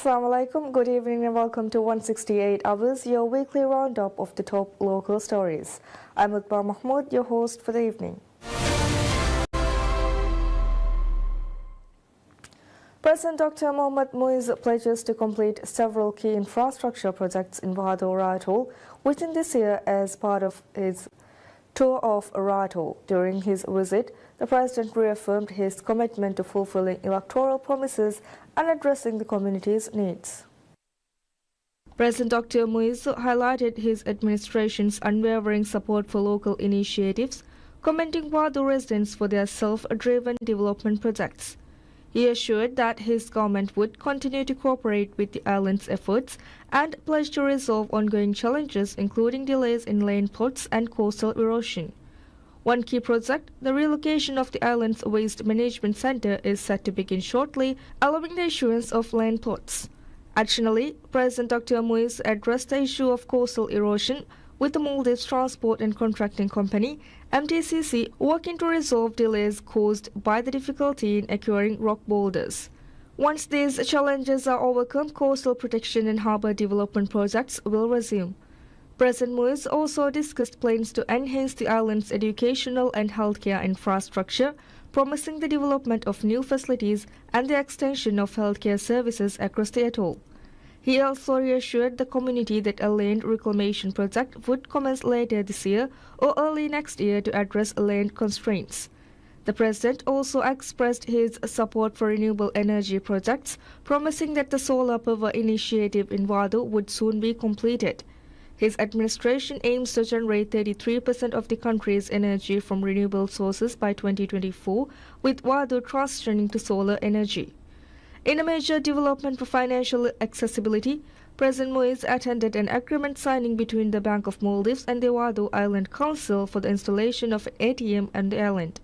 Assalamu alaikum, good evening and welcome to 168 Hours, your weekly roundup of the top local stories. I'm Utbah Mahmood, your host for the evening. President Dr. Mohammad Muiz pledges to complete several key infrastructure projects in Bahador Atoll within this year as part of his tour of Atoll. During his visit, the President reaffirmed his commitment to fulfilling electoral promises and addressing the community's needs. President Dr. Muiz highlighted his administration's unwavering support for local initiatives, commending Bahador residents for their self-driven development projects. He assured that his government would continue to cooperate with the island's efforts and pledged to resolve ongoing challenges including delays in land plots and coastal erosion. One key project, the relocation of the island's waste management center, is set to begin shortly, allowing the issuance of land plots. Additionally, President Dr. Muiz addressed the issue of coastal erosion with the Maldives Transport and Contracting Company, MTCC, working to resolve delays caused by the difficulty in acquiring rock boulders. Once these challenges are overcome, coastal protection and harbour development projects will resume. President Muiz also discussed plans to enhance the island's educational and healthcare infrastructure, promising the development of new facilities and the extension of healthcare services across the atoll. He also reassured the community that a land reclamation project would commence later this year or early next year to address land constraints. The President also expressed his support for renewable energy projects, promising that the solar power initiative in Wado would soon be completed. His administration aims to generate 33% of the country's energy from renewable sources by 2024, with Wado transitioning to solar energy. In a major development for financial accessibility, President Muiz attended an agreement signing between the Bank of Maldives and the Wado Island Council for the installation of an ATM on the island.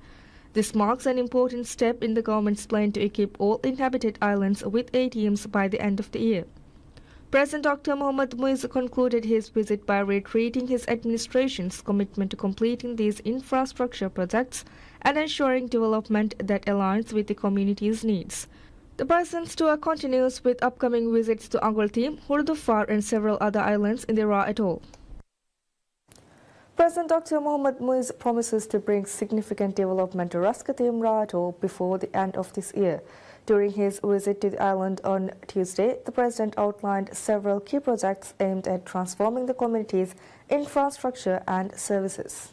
This marks an important step in the government's plan to equip all inhabited islands with ATMs by the end of the year. President Dr. Mohammad Muiz concluded his visit by reiterating his administration's commitment to completing these infrastructure projects and ensuring development that aligns with the community's needs. The President's tour continues with upcoming visits to Angultim, Hurdufar and several other islands in the Ra Atoll. President Dr. Mohammad Muiz promises to bring significant development to Raskatim Ra Atoll before the end of this year. During his visit to the island on Tuesday, the President outlined several key projects aimed at transforming the community's infrastructure and services.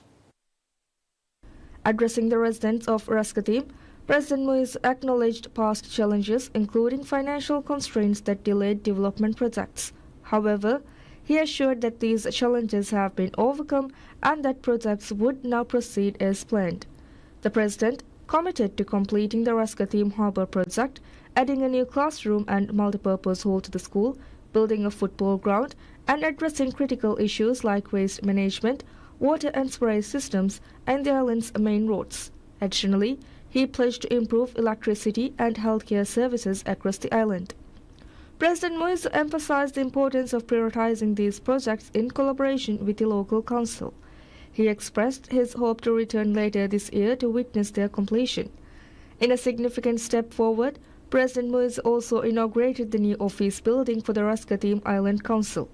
Addressing the residents of Raskatim, President Muiz acknowledged past challenges, including financial constraints that delayed development projects. However, he assured that these challenges have been overcome and that projects would now proceed as planned. The President committed to completing the Raskatim Harbour project, adding a new classroom and multipurpose hall to the school, building a football ground, and addressing critical issues like waste management, water and spray systems, and the island's main roads. Additionally, he pledged to improve electricity and healthcare services across the island. President Muiz emphasized the importance of prioritizing these projects in collaboration with the local council. He expressed his hope to return later this year to witness their completion. In a significant step forward, President Muiz also inaugurated the new office building for the Raskatim Island Council.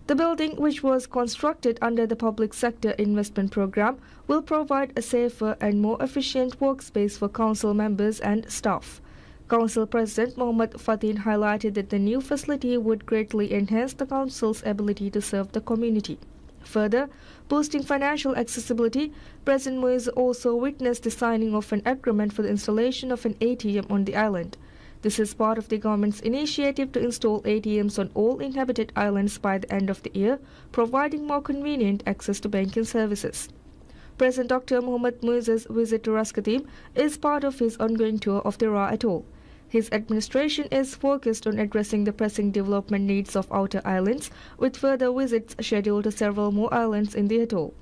The building, which was constructed under the Public Sector Investment Program, will provide a safer and more efficient workspace for council members and staff. Council President Mohammad Fatin highlighted that the new facility would greatly enhance the council's ability to serve the community. Further, boosting financial accessibility, President Muiz also witnessed the signing of an agreement for the installation of an ATM on the island. This is part of the government's initiative to install ATMs on all inhabited islands by the end of the year, providing more convenient access to banking services. President Dr. Mohammad Muiz's visit to Raskatim is part of his ongoing tour of the Ra Atoll. His administration is focused on addressing the pressing development needs of outer islands, with further visits scheduled to several more islands in the atoll.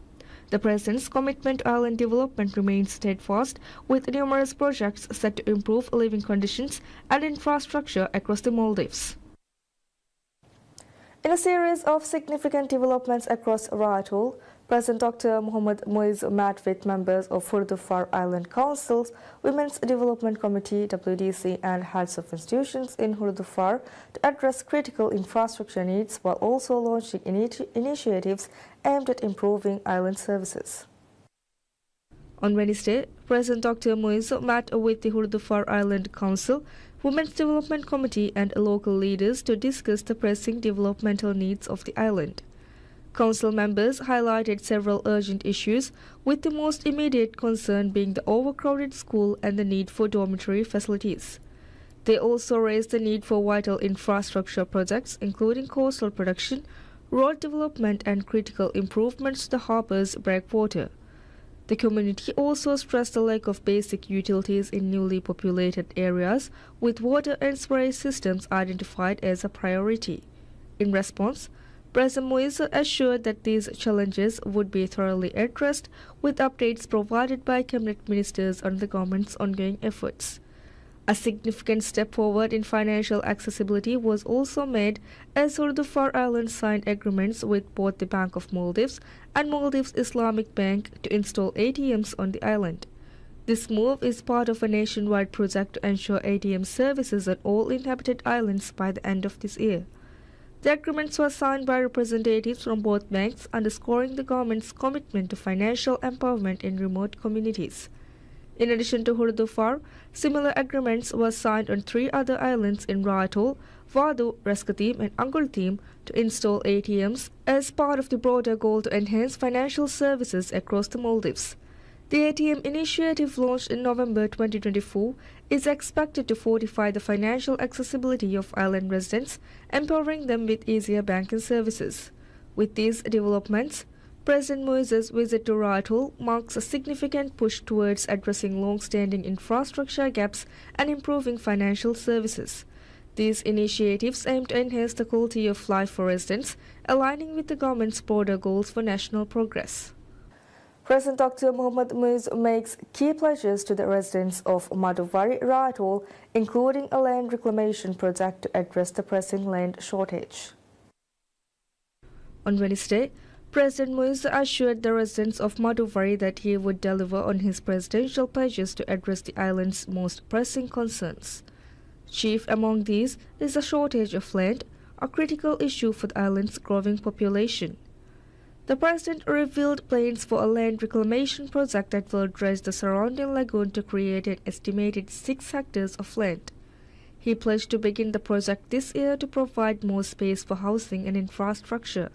The President's commitment to island development remains steadfast, with numerous projects set to improve living conditions and infrastructure across the Maldives. In a series of significant developments across Ra Atoll, President Dr. Mohammad Muiz met with members of Hurdufar Island Council's Women's Development Committee (WDC) and heads of institutions in Hurdufar to address critical infrastructure needs while also launching initiatives aimed at improving island services. On Wednesday, President Dr. Muiz met with the Hurdufar Island Council, Women's Development Committee and local leaders to discuss the pressing developmental needs of the island. Council members highlighted several urgent issues, with the most immediate concern being the overcrowded school and the need for dormitory facilities. They also raised the need for vital infrastructure projects, including coastal protection, road development and critical improvements to the harbor's breakwater. The community also stressed the lack of basic utilities in newly populated areas, with water and sewerage systems identified as a priority. In response, President Muiz assured that these challenges would be thoroughly addressed, with updates provided by cabinet ministers on the government's ongoing efforts. A significant step forward in financial accessibility was also made as Hurdufar Island signed agreements with both the Bank of Maldives and Maldives Islamic Bank to install ATMs on the island. This move is part of a nationwide project to ensure ATM services on all inhabited islands by the end of this year. The agreements were signed by representatives from both banks, underscoring the government's commitment to financial empowerment in remote communities. In addition to Hurdufar, similar agreements were signed on 3 other islands in Raitol, Vadu, Raskatim and Angultim to install ATMs as part of the broader goal to enhance financial services across the Maldives. The ATM initiative, launched in November 2024, is expected to fortify the financial accessibility of island residents, empowering them with easier banking services. With these developments, President Muiz's visit to Raitol marks a significant push towards addressing long-standing infrastructure gaps and improving financial services. These initiatives aim to enhance the quality of life for residents, aligning with the government's broader goals for national progress. President Dr. Mohammad Muiz makes key pledges to the residents of Madhuvari Raitol, including a land reclamation project to address the pressing land shortage. On Wednesday, President Muiz assured the residents of Madhuvari that he would deliver on his presidential pledges to address the island's most pressing concerns. Chief among these is the shortage of land, a critical issue for the island's growing population. The President revealed plans for a land reclamation project that will dredge the surrounding lagoon to create an estimated 6 hectares of land. He pledged to begin the project this year to provide more space for housing and infrastructure.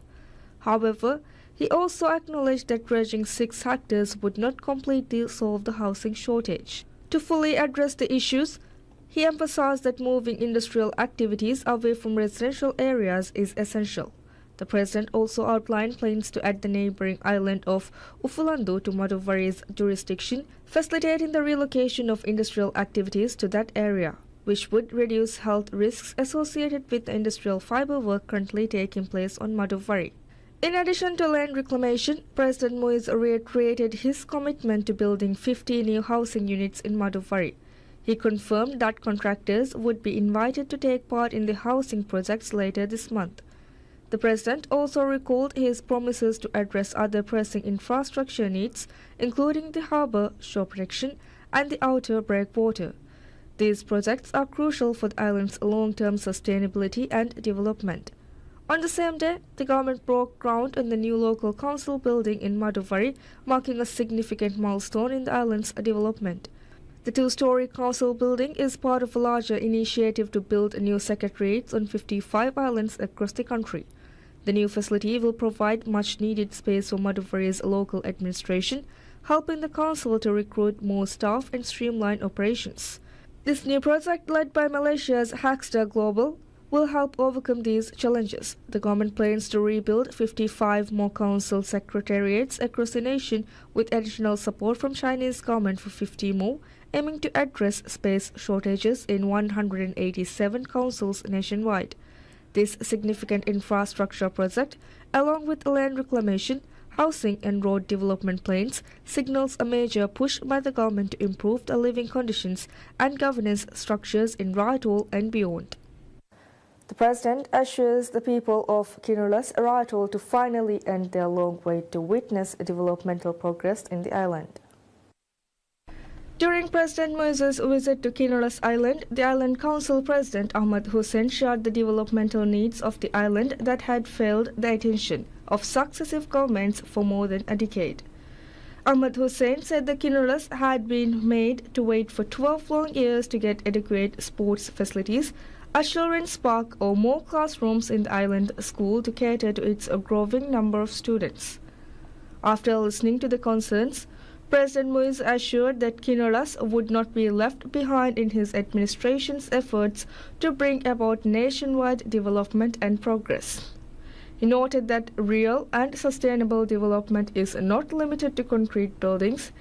However, he also acknowledged that dredging 6 hectares would not completely solve the housing shortage. To fully address the issues, he emphasized that moving industrial activities away from residential areas is essential. The President also outlined plans to add the neighboring island of Ufulandu to Madhuvari's jurisdiction, facilitating the relocation of industrial activities to that area, which would reduce health risks associated with the industrial fiber work currently taking place on Madhuvari. In addition to land reclamation, President Muiz reiterated his commitment to building 50 new housing units in Madhuvari. He confirmed that contractors would be invited to take part in the housing projects later this month. The President also recalled his promises to address other pressing infrastructure needs, including the harbour, shore protection, and the outer breakwater. These projects are crucial for the island's long-term sustainability and development. On the same day, the government broke ground on the new local council building in Madhuvari, marking a significant milestone in the island's development. The 2-story council building is part of a larger initiative to build new secretariats on 55 islands across the country. The new facility will provide much-needed space for Madhuvari's local administration, helping the council to recruit more staff and streamline operations. This new project, led by Malaysia's Hackstar Global, will help overcome these challenges. The government plans to rebuild 55 more council secretariats across the nation, with additional support from Chinese government for 50 more, aiming to address space shortages in 187 councils nationwide. This significant infrastructure project, along with land reclamation, housing and road development plans, signals a major push by the government to improve the living conditions and governance structures in Raitol and beyond. The President assures the people of Kinross Atoll to finally end their long wait to witness developmental progress in the island. During President Moise's visit to Kinross Island, the Island Council President Ahmad Hussein shared the developmental needs of the island that had failed the attention of successive governments for more than a decade. Ahmad Hussein said the Kinross had been made to wait for 12 long years to get adequate sports facilities, a children's park or more classrooms in the island school to cater to its growing number of students. After listening to the concerns, President Moise assured that Kinross would not be left behind in his administration's efforts to bring about nationwide development and progress. He noted that real and sustainable development is not limited to concrete buildings,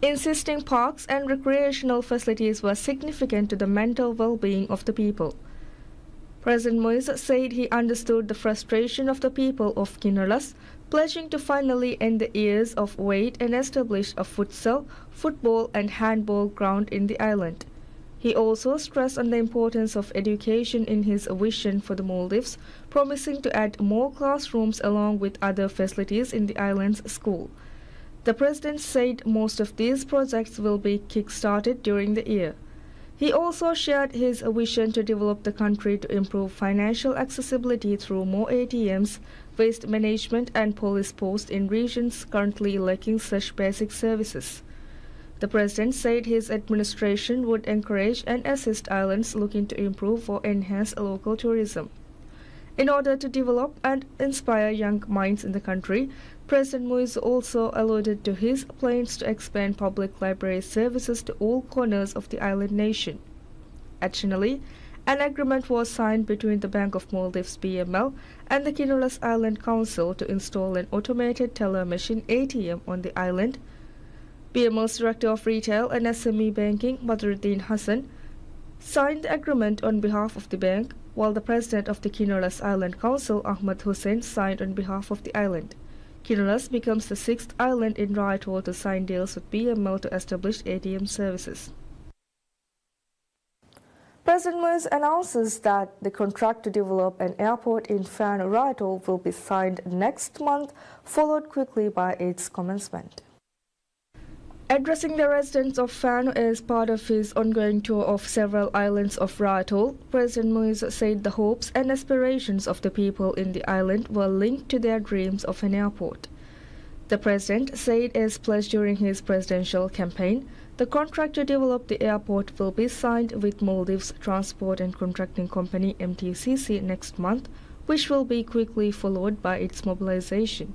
insisting parks and recreational facilities were significant to the mental well-being of the people. President Moise said he understood the frustration of the people of Kinross, pledging to finally end the years of wait and establish a futsal, football and handball ground in the island. He also stressed on the importance of education in his vision for the Maldives, promising to add more classrooms along with other facilities in the island's school. The President said most of these projects will be kick-started during the year. He also shared his vision to develop the country to improve financial accessibility through more ATMs, waste management and police posts in regions currently lacking such basic services. The President said his administration would encourage and assist islands looking to improve or enhance local tourism. In order to develop and inspire young minds in the country, President Moise also alluded to his plans to expand public library services to all corners of the island nation. Additionally, an agreement was signed between the Bank of Maldives BML and the Kinross Island Council to install an automated teller machine ATM on the island. BML's Director of Retail and SME Banking, Badruddin Hassan, signed the agreement on behalf of the bank, while the President of the Kinross Island Council, Ahmad Hussein, signed on behalf of the island. Kinross becomes the 6th island in Atoll to sign deals with BML to establish ATM services. President Moise announces that the contract to develop an airport in Fano Atoll will be signed next month, followed quickly by its commencement. Addressing the residents of Fano as part of his ongoing tour of several islands of Atoll, President Moise said the hopes and aspirations of the people in the island were linked to their dreams of an airport. The President said as pledged during his presidential campaign, the contract to develop the airport will be signed with Maldives Transport and Contracting Company MTCC next month, which will be quickly followed by its mobilization.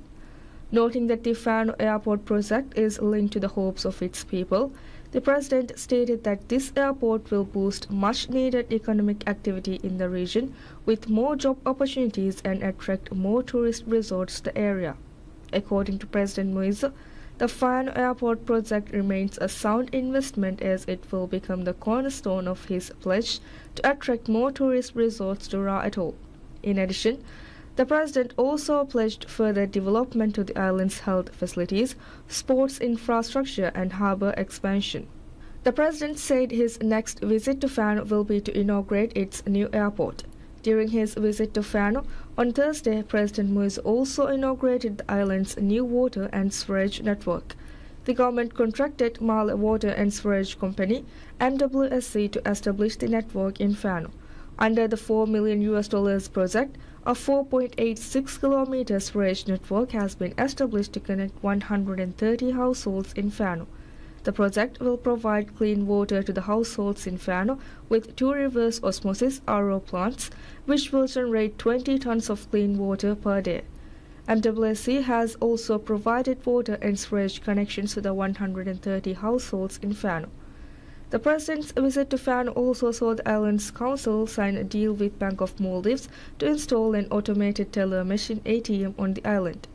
Noting that the Fano Airport project is linked to the hopes of its people, the President stated that this airport will boost much-needed economic activity in the region with more job opportunities and attract more tourist resorts to the area. According to President Moise, the Fano Airport project remains a sound investment as it will become the cornerstone of his pledge to attract more tourist resorts to Atoll. In addition, the President also pledged further development to the island's health facilities, sports infrastructure and harbour expansion. The President said his next visit to Fano will be to inaugurate its new airport. During his visit to Fano on Thursday, President Moise also inaugurated the island's new water and sewerage network. The government contracted Male Water and Sewerage Company (MWSC) to establish the network in Fano. Under the $4 million project, a 4.86 kilometer sewerage network has been established to connect 130 households in Fano. The project will provide clean water to the households in Fano with 2 reverse osmosis RO plants, which will generate 20 tons of clean water per day. MWSC has also provided water and sewerage connections to the 130 households in Fano. The President's visit to Fano also saw the island's council sign a deal with Bank of Maldives to install an automated teller machine ATM on the island.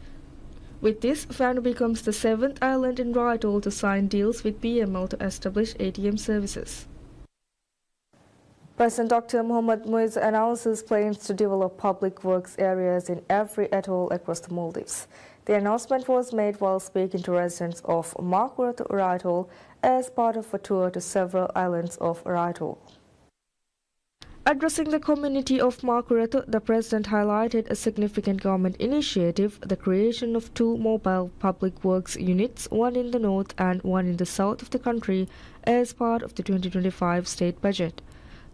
With this, Fano becomes the 7th island in Atoll to sign deals with BML to establish ATM services. President Dr. Mohamed Moise announces plans to develop public works areas in every atoll across the Maldives. The announcement was made while speaking to residents of Markworth Atoll as part of a tour to several islands of Atoll. Addressing the community of Makurathu, the President highlighted a significant government initiative, the creation of 2 mobile public works units, one in the north and one in the south of the country, as part of the 2025 state budget.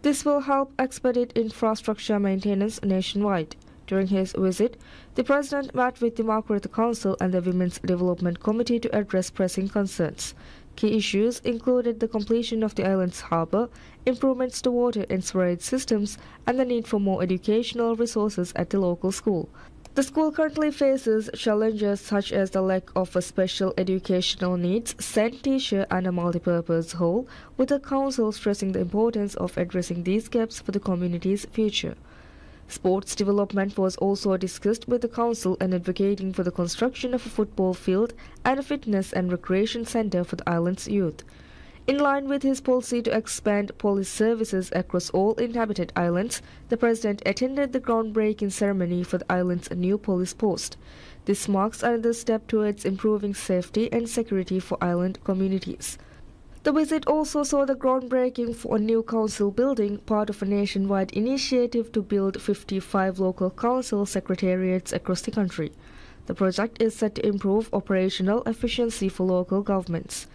This will help expedite infrastructure maintenance nationwide. During his visit, the President met with the Makurathu Council and the Women's Development Committee to address pressing concerns. Key issues included the completion of the island's harbour, improvements to water and sewerage systems, and the need for more educational resources at the local school. The school currently faces challenges such as the lack of a special educational needs, SEND teacher and a multipurpose hall, with the council stressing the importance of addressing these gaps for the community's future. Sports development was also discussed with the council and advocating for the construction of a football field and a fitness and recreation centre for the island's youth. In line with his policy to expand police services across all inhabited islands, the President attended the groundbreaking ceremony for the island's new police post. This marks another step towards improving safety and security for island communities. The visit also saw the groundbreaking for a new council building, part of a nationwide initiative to build 55 local council secretariats across the country. The project is set to improve operational efficiency for local governments.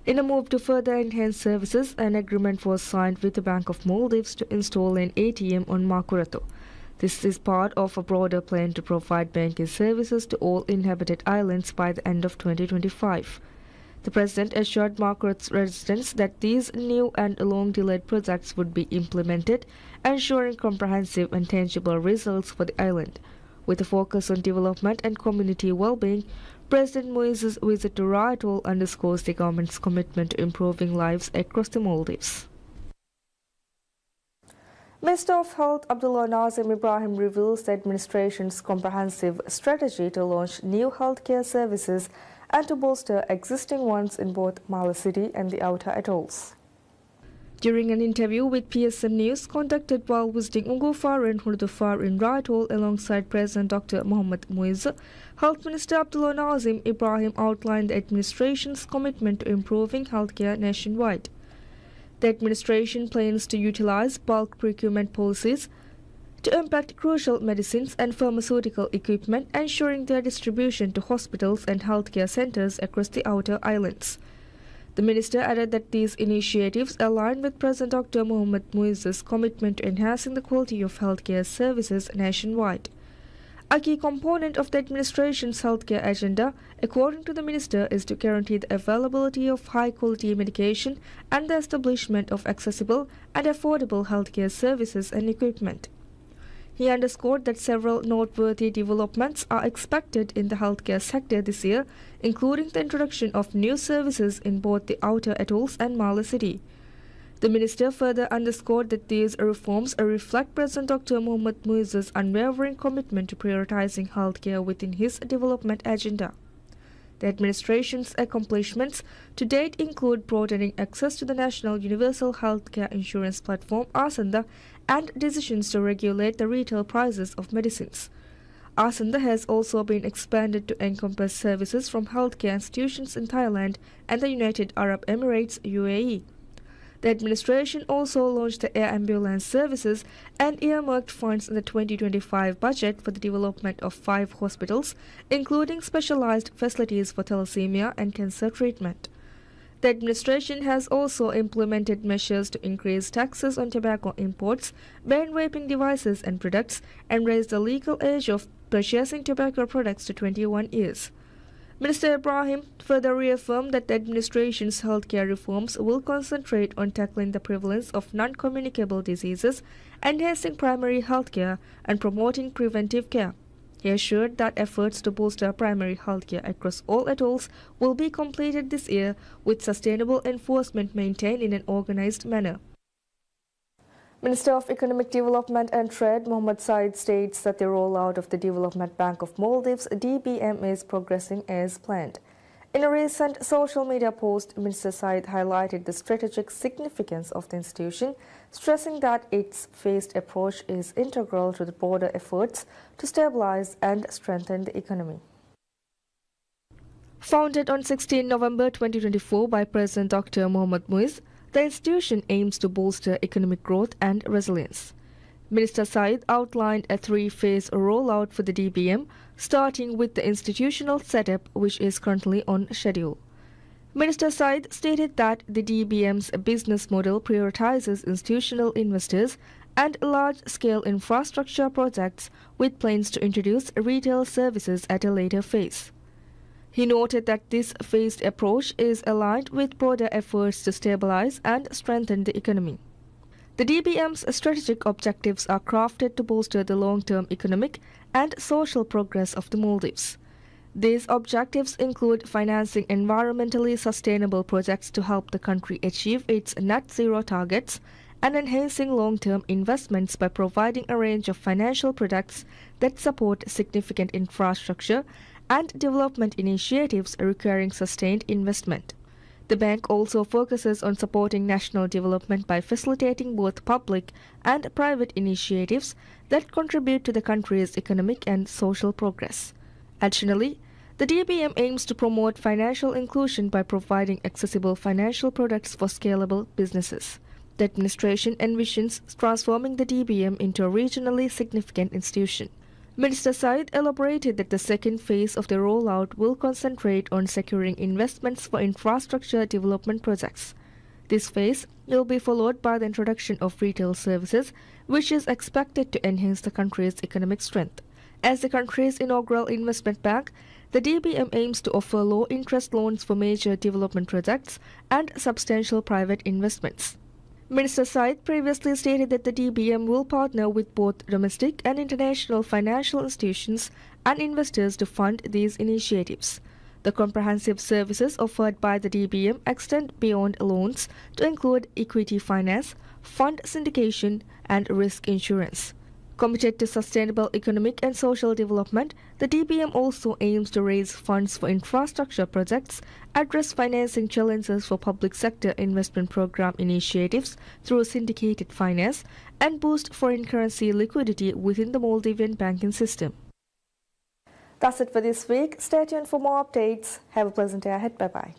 In a move to further enhance services, an agreement was signed with the Bank of Maldives to install an ATM on Makurathu. This is part of a broader plan to provide banking services to all inhabited islands by the end of 2025. The President assured Makurathu's residents that these new and long-delayed projects would be implemented, ensuring comprehensive and tangible results for the island. With a focus on development and community well-being, President Muiz's visit to Raja Atoll underscores the government's commitment to improving lives across the Maldives. Minister of Health Abdullah Nazim Ibrahim reveals the administration's comprehensive strategy to launch new healthcare services and to bolster existing ones in both Mala City and the outer atolls. During an interview with PSM News conducted while visiting Ungufar and Hurdufar in Raja Atoll alongside President Dr. Mohammad Muiz, Health Minister Abdullah Nazim Ibrahim outlined the administration's commitment to improving healthcare nationwide. The administration plans to utilize bulk procurement policies to impact crucial medicines and pharmaceutical equipment, ensuring their distribution to hospitals and healthcare centers across the outer islands. The minister added that these initiatives align with President Dr. Mohammad Muiz's commitment to enhancing the quality of healthcare services nationwide. A key component of the administration's healthcare agenda, according to the minister, is to guarantee the availability of high-quality medication and the establishment of accessible and affordable healthcare services and equipment. He underscored that several noteworthy developments are expected in the healthcare sector this year, including the introduction of new services in both the outer atolls and Mala City. The minister further underscored that these reforms reflect President Dr. Mohammad Muiz's unwavering commitment to prioritizing healthcare within his development agenda. The administration's accomplishments to date include broadening access to the National Universal Healthcare Insurance Platform (ASANDA) and decisions to regulate the retail prices of medicines. ASANDA has also been expanded to encompass services from healthcare institutions in Thailand and the United Arab Emirates (UAE). The administration also launched the air ambulance services and earmarked funds in the 2025 budget for the development of 5 hospitals, including specialized facilities for thalassemia and cancer treatment. The administration has also implemented measures to increase taxes on tobacco imports, ban vaping devices and products, and raise the legal age of purchasing tobacco products to 21 years. Minister Ibrahim further reaffirmed that the administration's healthcare reforms will concentrate on tackling the prevalence of non-communicable diseases, enhancing primary healthcare, and promoting preventive care. He assured that efforts to bolster primary healthcare across all atolls will be completed this year, with sustainable enforcement maintained in an organized manner. Minister of Economic Development and Trade Mohammad Said states that the rollout of the Development Bank of Maldives (DBM) is progressing as planned. In a recent social media post, Minister Said highlighted the strategic significance of the institution, stressing that its phased approach is integral to the broader efforts to stabilize and strengthen the economy. Founded on 16 November 2024 by President Dr. Mohammad Muiz, the institution aims to bolster economic growth and resilience. Minister Said outlined a three-phase rollout for the DBM, starting with the institutional setup, which is currently on schedule. Minister Said stated that the DBM's business model prioritizes institutional investors and large-scale infrastructure projects with plans to introduce retail services at a later phase. He noted that this phased approach is aligned with broader efforts to stabilize and strengthen the economy. The DBM's strategic objectives are crafted to bolster the long-term economic and social progress of the Maldives. These objectives include financing environmentally sustainable projects to help the country achieve its net zero targets and enhancing long-term investments by providing a range of financial products that support significant infrastructure and development initiatives requiring sustained investment. The bank also focuses on supporting national development by facilitating both public and private initiatives that contribute to the country's economic and social progress. Additionally, the DBM aims to promote financial inclusion by providing accessible financial products for scalable businesses. The administration envisions transforming the DBM into a regionally significant institution. Minister Said elaborated that the second phase of the rollout will concentrate on securing investments for infrastructure development projects. This phase will be followed by the introduction of retail services, which is expected to enhance the country's economic strength. As the country's inaugural investment bank, the DBM aims to offer low-interest loans for major development projects and substantial private investments. Minister Said previously stated that the DBM will partner with both domestic and international financial institutions and investors to fund these initiatives. The comprehensive services offered by the DBM extend beyond loans to include equity finance, fund syndication, and risk insurance. Committed to sustainable economic and social development, the DBM also aims to raise funds for infrastructure projects, address financing challenges for public sector investment program initiatives through syndicated finance, and boost foreign currency liquidity within the Maldivian banking system. That's it for this week. Stay tuned for more updates. Have a pleasant day ahead. Bye-bye.